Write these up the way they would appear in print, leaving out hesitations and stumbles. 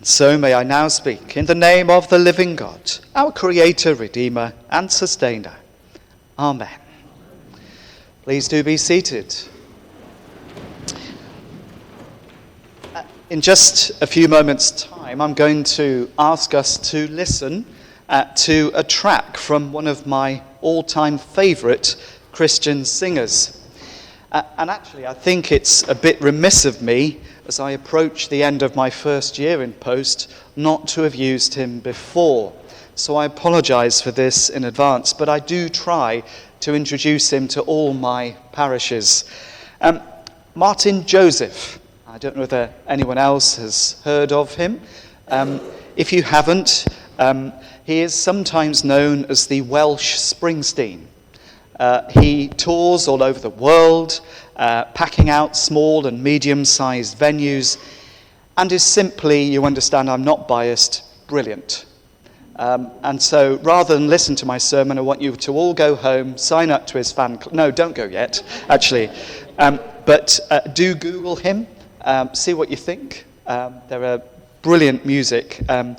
So may I now speak in the name of the living God, our Creator, Redeemer, and Sustainer. Amen. Please do be seated. In just a few moments' time, I'm going to ask us to listen to a track from one of my all-time favourite Christian singers. And actually, I think it's a bit remiss of me, as I approach the end of my first year in post, not to have used him before. So I apologise for this in advance, but I do try to introduce him to all my parishes. Martin Joseph. I don't know whether anyone else has heard of him. If you haven't, he is sometimes known as the Welsh Springsteen. He tours all over the world, packing out small and medium-sized venues, and is simply, you understand, I'm not biased, brilliant. And so rather than listen to my sermon, I want you to all go home, sign up to his fan club. No, don't go yet, actually. But do Google him, see what you think. There are brilliant music, and,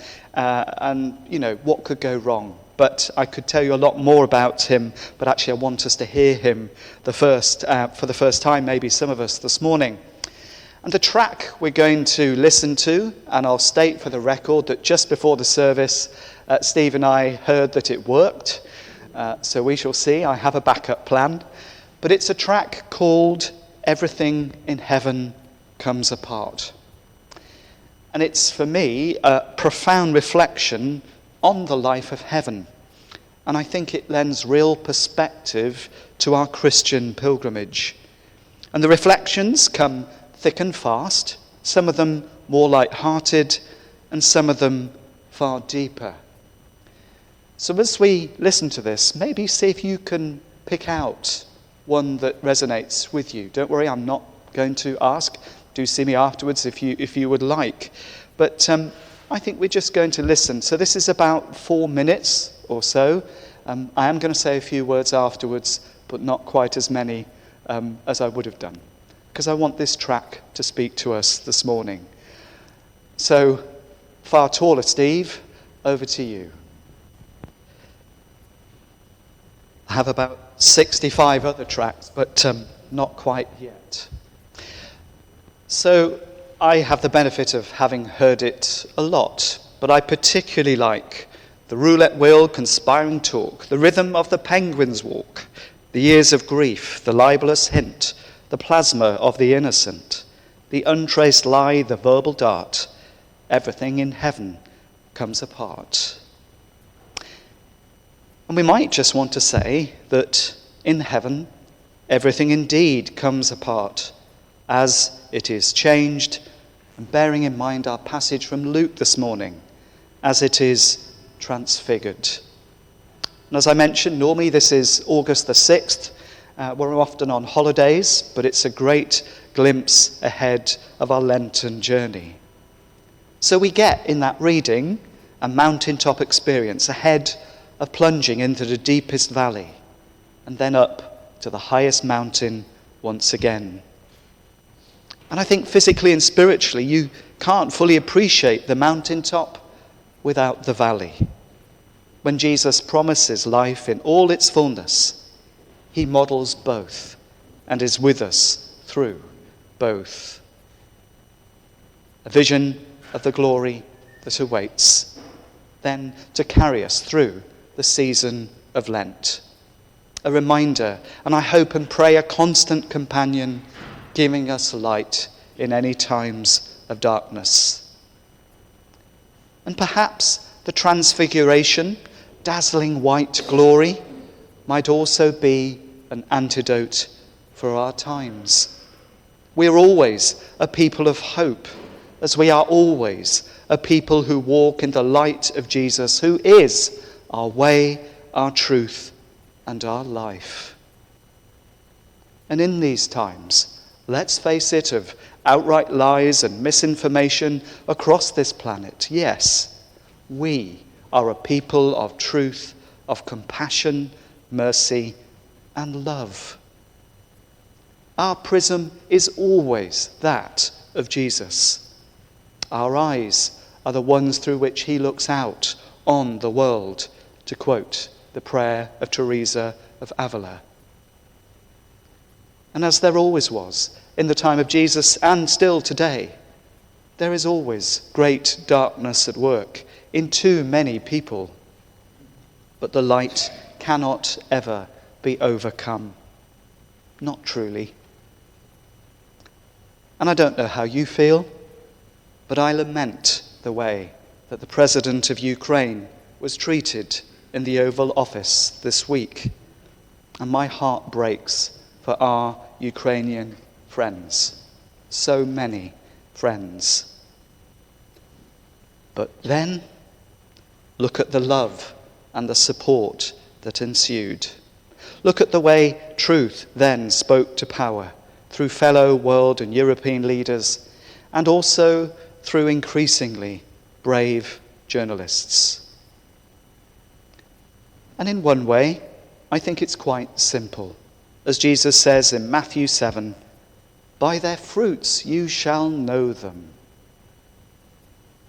you know, what could go wrong? But I could tell you a lot more about him, but actually I want us to hear him for the first time, maybe some of us this morning. And the track we're going to listen to, and I'll state for the record that just before the service, Steve and I heard that it worked. So we shall see. I have a backup plan. But it's a track called Everything in Heaven Comes Apart. And it's, for me, a profound reflection on the life of heaven. And I think it lends real perspective to our Christian pilgrimage. And the reflections come thick and fast, some of them more light-hearted, and some of them far deeper. So as we listen to this, maybe see if you can pick out one that resonates with you. Don't worry, I'm not going to ask. Do see me afterwards if you would like. But I think we're just going to listen. So this is about 4 minutes or so. I am going to say a few words afterwards, but not quite as many as I would have done, because I want this track to speak to us this morning. So, far taller Steve, over to you. I have about 65 other tracks, but not quite yet. So, I have the benefit of having heard it a lot, but I particularly like the roulette wheel conspiring talk, the rhythm of the penguin's walk, the years of grief, the libelous hint, the plasma of the innocent, the untraced lie, the verbal dart. Everything in heaven comes apart. And we might just want to say that in heaven, everything indeed comes apart as it is changed, and bearing in mind our passage from Luke this morning, as it is transfigured. And as I mentioned, normally this is August the 6th. We're often on holidays, but it's a great glimpse ahead of our Lenten journey. So we get in that reading a mountaintop experience ahead of plunging into the deepest valley, and then up to the highest mountain once again. And I think physically and spiritually, you can't fully appreciate the mountaintop without the valley. When Jesus promises life in all its fullness, he models both and is with us through both. A vision of the glory that awaits, then to carry us through the season of Lent. A reminder, and I hope and pray a constant companion, giving us light in any times of darkness. And perhaps the transfiguration, dazzling white glory, might also be an antidote for our times. We're always a people of hope, as we are always a people who walk in the light of Jesus, who is our way, our truth, and our life. And in these times, let's face it, of outright lies and misinformation across this planet, yes, we are a people of truth, of compassion, mercy, and love. Our prism is always that of Jesus. Our eyes are the ones through which he looks out on the world, to quote the prayer of Teresa of Avila. And as there always was in the time of Jesus and still today, there is always great darkness at work in too many people. But the light cannot ever be overcome. Not truly. And I don't know how you feel, but I lament the way that the President of Ukraine was treated in the Oval Office this week. And my heart breaks for our Ukrainian friends. So many friends. But then, look at the love and the support that ensued. Look at the way truth then spoke to power through fellow world and European leaders, and also through increasingly brave journalists. And in one way, I think it's quite simple. As Jesus says in Matthew 7, "By their fruits you shall know them."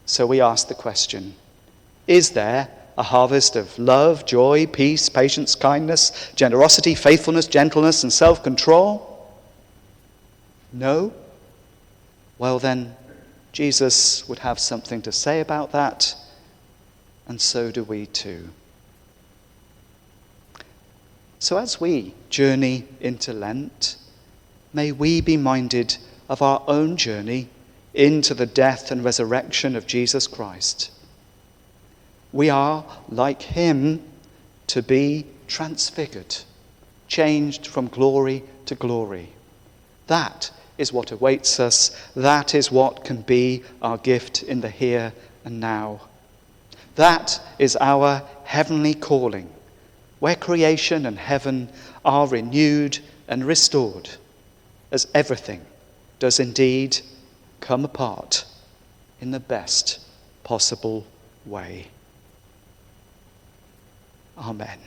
So we ask the question, is there a harvest of love, joy, peace, patience, kindness, generosity, faithfulness, gentleness, and self-control? No? Well then, Jesus would have something to say about that, and so do we too. So as we journey into Lent, may we be minded of our own journey into the death and resurrection of Jesus Christ. We are, like him, to be transfigured, changed from glory to glory. That is what awaits us. That is what can be our gift in the here and now. That is our heavenly calling, where creation and heaven are renewed and restored, as everything does indeed come apart in the best possible way. Amen.